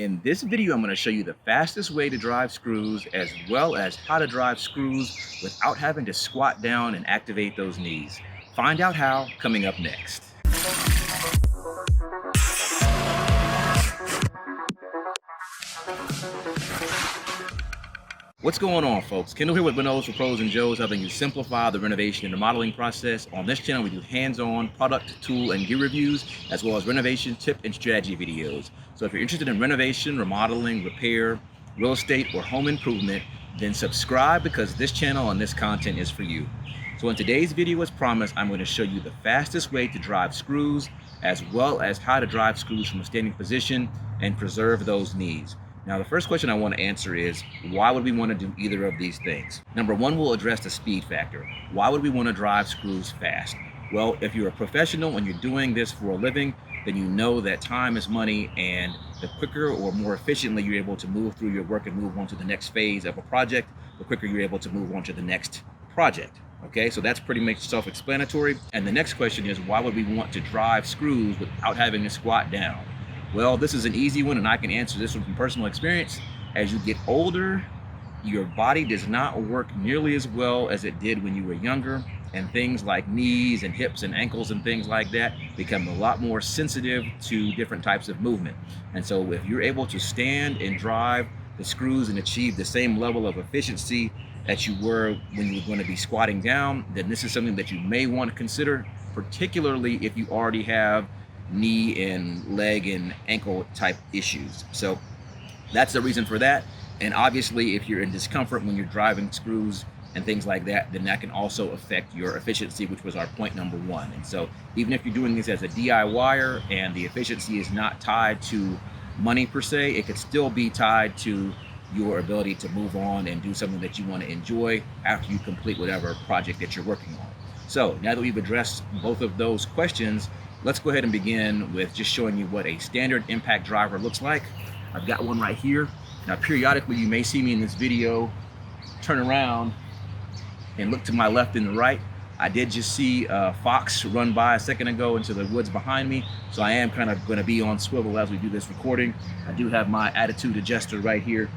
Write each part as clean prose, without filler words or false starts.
In this video, I'm going to show you the fastest way to drive screws as well as how to drive screws without having to squat down and activate those knees. Find out how coming up next. What's going on, folks? Kendall here with Renos for Pros and Joes, helping you simplify the renovation and remodeling process. On this channel, we do hands-on product, tool, and gear reviews, as well as renovation tip and strategy videos. So if you're interested in renovation, remodeling, repair, real estate, or home improvement, then subscribe because this channel and this content is for you. So in today's video, as promised, I'm going to show you the fastest way to drive screws, as well as how to drive screws from a standing position and preserve those knees. Now, the first question I want to answer is, why would we want to do either of these things? Number one, we'll address the speed factor. Why would we want to drive screws fast? Well, if you're a professional and you're doing this for a living, then you know that time is money, and the quicker or more efficiently you're able to move through your work and move on to the next phase of a project, the quicker you're able to move on to the next project. Okay, so that's pretty much self-explanatory. And the next question is, why would we want to drive screws without having to squat down? Well, this is an easy one, and I can answer this one from personal experience. As you get older, your body does not work nearly as well as it did when you were younger, and things like knees and hips and ankles and things like that become a lot more sensitive to different types of movement. And so if you're able to stand and drive the screws and achieve the same level of efficiency that you were when you were going to be squatting down, then this is something that you may want to consider, particularly if you already have knee and leg and ankle type issues. So that's the reason for that. And obviously, if you're in discomfort when you're driving screws and things like that, then that can also affect your efficiency, which was our point number one. And so even if you're doing this as a DIYer and the efficiency is not tied to money per se, it could still be tied to your ability to move on and do something that you want to enjoy after you complete whatever project that you're working on. So now that we've addressed both of those questions, let's go ahead and begin with just showing you what a standard impact driver looks like. I've got one right here. Now, periodically, you may see me in this video turn around and look to my left and the right. I did just see a fox run by a second ago into the woods behind me, so I am kind of going to be on swivel as we do this recording. I do have my attitude adjuster right here,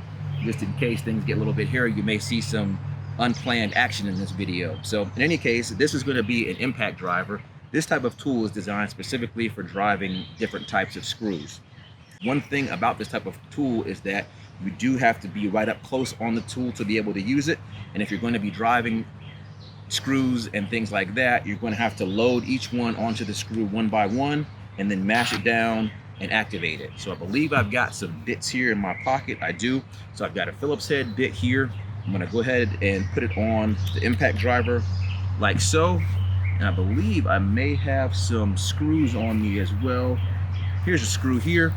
just in case things get a little bit hairy. You may see some unplanned action in this video. So in any case, this is going to be an impact driver. This type of tool is designed specifically for driving different types of screws. One thing about this type of tool is that you do have to be right up close on the tool to be able to use it. And if you're going to be driving screws and things like that, you're going to have to load each one onto the screw one by one and then mash it down and activate it. So I believe I've got some bits here in my pocket. I do. So I've got a Phillips head bit here. I'm going to go ahead and put it on the impact driver like so. And I believe I may have some screws on me as well. Here's a screw here.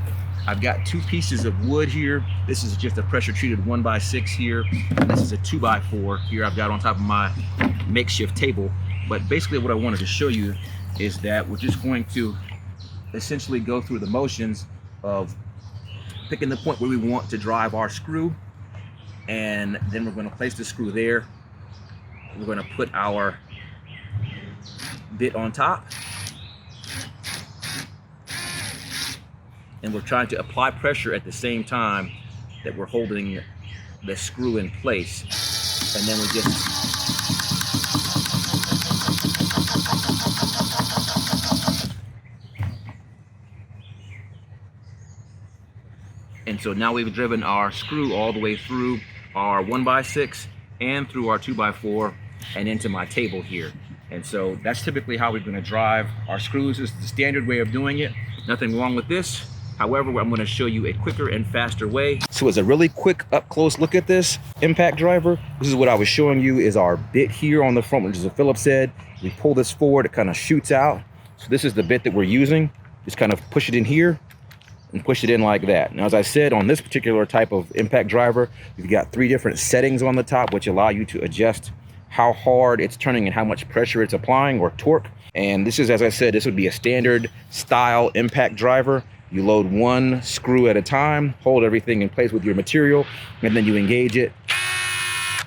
I've got two pieces of wood here. This is just a pressure treated 1x6 here. And this is a 2x4 here I've got on top of my makeshift table. But basically what I wanted to show you is that we're just going to essentially go through the motions of picking the point where we want to drive our screw. And then we're going to place the screw there. We're going to put our bit on top, and we're trying to apply pressure at the same time that we're holding the screw in place, and then we just and so now we've driven our screw all the way through our 1x6 and through our 2x4 and into my table here. And so that's typically how we're going to drive our screws. This is the standard way of doing it. Nothing wrong with this. However, I'm going to show you a quicker and faster way. So as a really quick up close look at this impact driver, this is what I was showing you is our bit here on the front, which is a Phillips head. We pull this forward, it kind of shoots out. So this is the bit that we're using. Just kind of push it in here and push it in like that. Now, as I said, on this particular type of impact driver, you've got 3 different settings on the top, which allow you to adjust how hard it's turning and how much pressure it's applying, or torque. And this is, as I said, this would be a standard style impact driver. You load one screw at a time, hold everything in place with your material, and then you engage it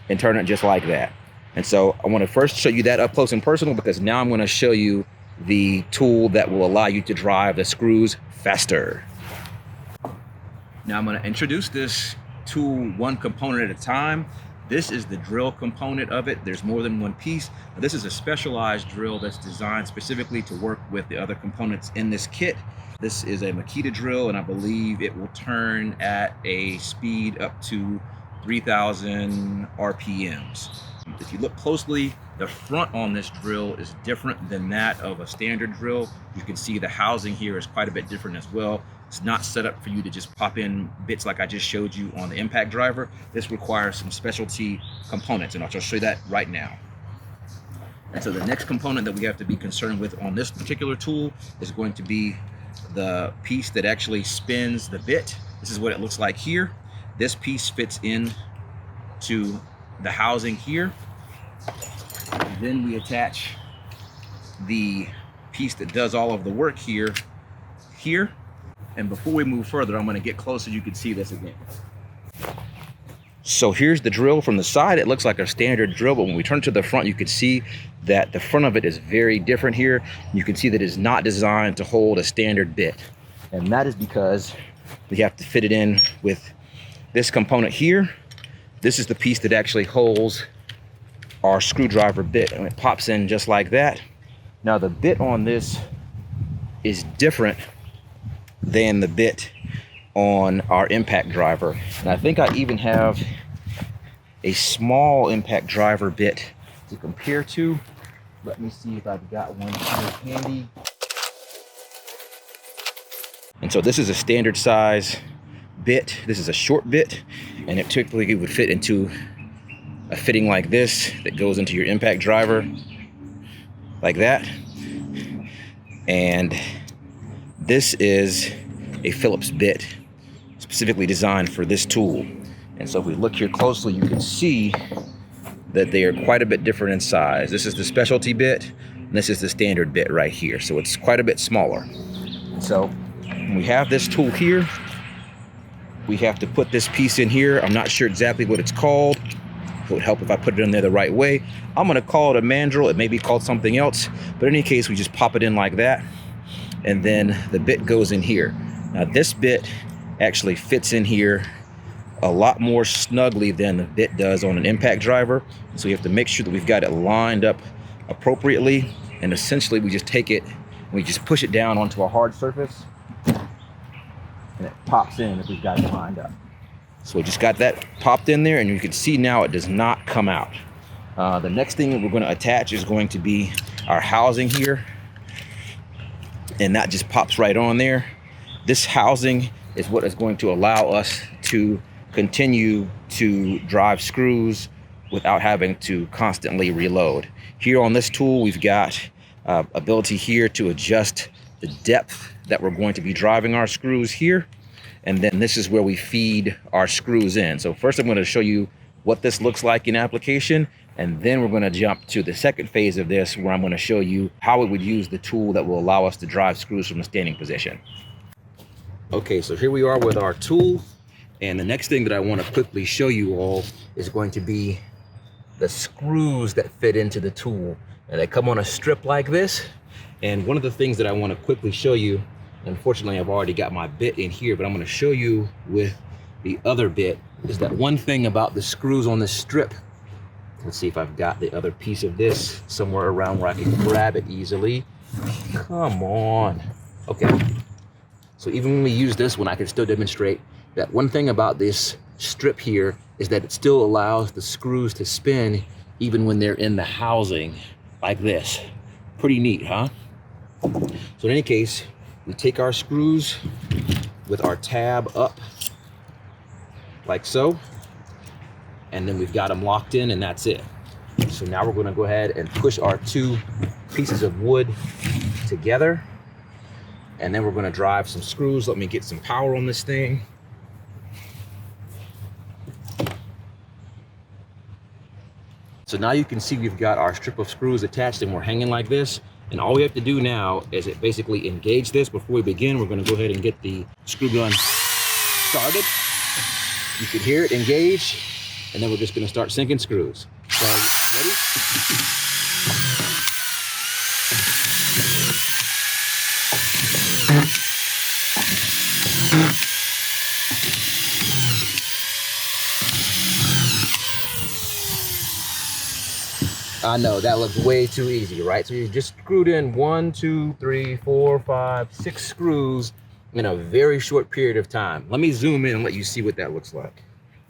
and turn it just like that. And so I want to first show you that up close and personal, because now I'm going to show you the tool that will allow you to drive the screws faster. Now I'm going to introduce this tool one component at a time. This is the drill component of it. There's more than one piece. Now, this is a specialized drill that's designed specifically to work with the other components in this kit. This is a Makita drill, and I believe it will turn at a speed up to 3,000 RPMs. If you look closely, the front on this drill is different than that of a standard drill. You can see the housing here is quite a bit different as well. It's not set up for you to just pop in bits like I just showed you on the impact driver. This requires some specialty components, and I'll just show you that right now. And so the next component that we have to be concerned with on this particular tool is going to be the piece that actually spins the bit. This is what it looks like here. This piece fits in to the housing here. And then we attach the piece that does all of the work here. And before we move further, I'm going to get close so you can see this again. So here's the drill from the side. It looks like a standard drill, but when we turn to the front, you can see that the front of it is very different here. You can see that it's not designed to hold a standard bit. And that is because we have to fit it in with this component here. This is the piece that actually holds our screwdriver bit, and it pops in just like that. Now the bit on this is different than the bit on our impact driver. And I think I even have a small impact driver bit to compare to. Let me see if I've got one here handy. And so this is a standard size bit. This is a short bit, and it typically would fit into a fitting like this that goes into your impact driver like that. And this is a Phillips bit specifically designed for this tool. And so if we look here closely, you can see that they are quite a bit different in size. This is the specialty bit, and this is the standard bit right here. So it's quite a bit smaller. So when we have this tool here, we have to put this piece in here. I'm not sure exactly what it's called. It would help if I put it in there the right way. I'm gonna call it a mandrel. It may be called something else, but in any case, we just pop it in like that, and then the bit goes in here. Now this bit actually fits in here a lot more snugly than the bit does on an impact driver. So we have to make sure that we've got it lined up appropriately. And essentially we just take it, we just push it down onto a hard surface, and it pops in if we've got it lined up. So we just got that popped in there, and you can see now it does not come out. The next thing that we're going to attach is going to be our housing here, and that just pops right on there. This housing is what is going to allow us to continue to drive screws without having to constantly reload. Here on this tool, we've got ability here to adjust the depth that we're going to be driving our screws here. And then this is where we feed our screws in. So first I'm going to show you what this looks like in application, and then we're going to jump to the second phase of this, where I'm going to show you how we would use the tool that will allow us to drive screws from a standing position. Okay, so here we are with our tool, and the next thing that I want to quickly show you all is going to be the screws that fit into the tool. And they come on a strip like this. And one of the things that I want to quickly show you, unfortunately I've already got my bit in here, but I'm going to show you with the other bit, is that one thing about the screws on this strip. Let's see if I've got the other piece of this somewhere around where I can grab it easily. Come on. Okay. So even when we use this one, I can still demonstrate that one thing about this strip here is that it still allows the screws to spin even when they're in the housing like this. Pretty neat, huh? So in any case, we take our screws with our tab up like so, and then we've got them locked in, and that's it. So now we're going to go ahead and push our two pieces of wood together, and then we're going to drive some screws. Let me get some power on this thing. So now you can see we've got our strip of screws attached, and we're hanging like this. And all we have to do now is basically engage this. Before we begin, we're going to go ahead and get the screw gun started. You can hear it engage, and then we're just going to start sinking screws. So, ready? I know, that looks way too easy, right? So you just screwed in 1, 2, 3, 4, 5, 6 screws in a very short period of time. Let me zoom in and let you see what that looks like.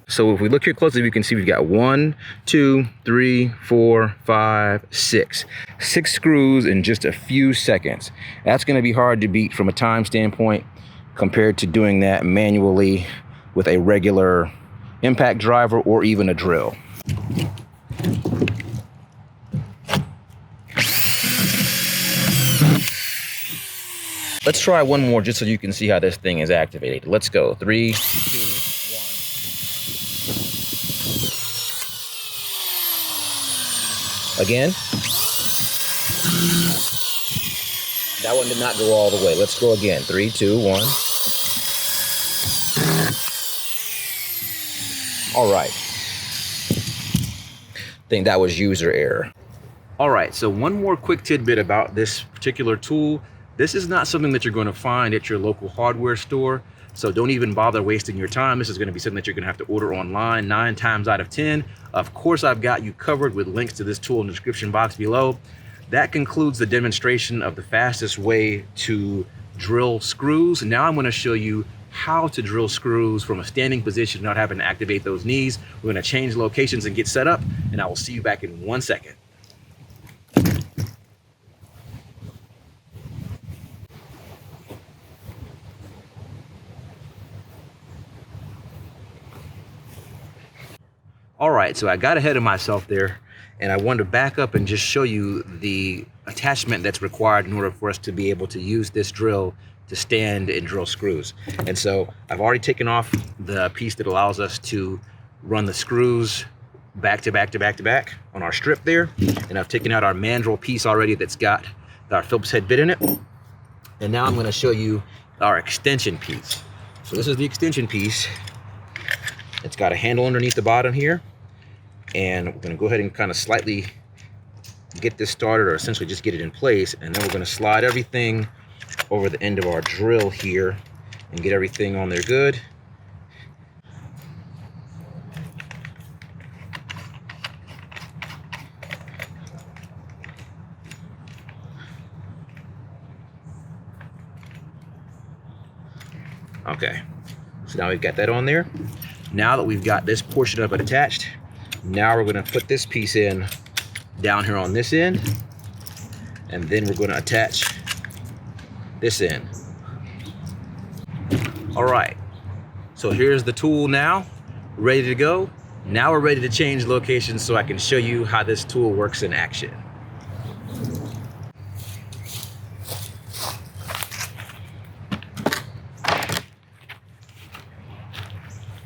So if we look here closely, we can see we've got 1, 2, 3, 4, 5, 6. 6 screws in just a few seconds. That's gonna be hard to beat from a time standpoint compared to doing that manually with a regular impact driver or even a drill. Let's try one more just so you can see how this thing is activated. Let's go. 3, 2, 1. Again. That one did not go all the way. Let's go again. 3, 2, 1. All right. I think that was user error. All right, so one more quick tidbit about this particular tool. This is not something that you're going to find at your local hardware store, so don't even bother wasting your time. This is going to be something that you're going to have to order online 9 times out of 10. Of course, I've got you covered with links to this tool in the description box below. That concludes the demonstration of the fastest way to drill screws. Now I'm going to show you how to drill screws from a standing position, not having to activate those knees. We're going to change locations and get set up, and I will see you back in 1 second. All right, so I got ahead of myself there, and I wanted to back up and just show you the attachment that's required in order for us to be able to use this drill to stand and drill screws. And so I've already taken off the piece that allows us to run the screws back to back to back to back on our strip there. And I've taken out our mandrel piece already that's got our Phillips head bit in it. And now I'm gonna show you our extension piece. So this is the extension piece. It's got a handle underneath the bottom here, and we're going to go ahead and kind of slightly get this started, or essentially just get it in place, and then we're going to slide everything over the end of our drill here and get everything on there good. Okay, so now we've got that on there. Now that we've got this portion of it attached, now we're going to put this piece in down here on this end, and then we're going to attach this end. All right, so here's the tool now, ready to go. Now we're ready to change locations so I can show you how this tool works in action.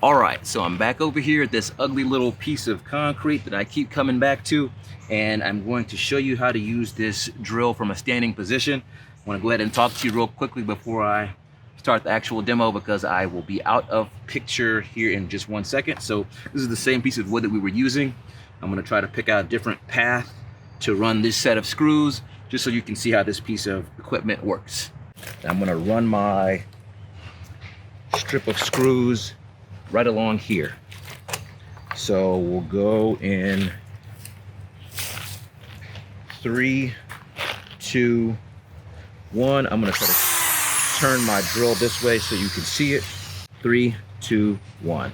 All right, so I'm back over here at this ugly little piece of concrete that I keep coming back to, and I'm going to show you how to use this drill from a standing position. I want to go ahead and talk to you real quickly before I start the actual demo, because I will be out of picture here in just 1 second. So this is the same piece of wood that we were using. I'm going to try to pick out a different path to run this set of screws, just so you can see how this piece of equipment works. I'm going to run my strip of screws right along here. So we'll go in 3, 2, 1. I'm gonna try to turn my drill this way so you can see it. 3, 2, 1.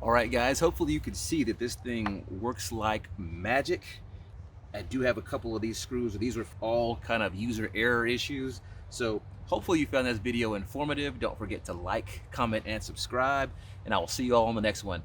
All right, guys, hopefully you can see that this thing works like magic. I do have a couple of these screws. These are all kind of user error issues. So hopefully you found this video informative. Don't forget to like, comment, and subscribe, and I will see you all on the next one.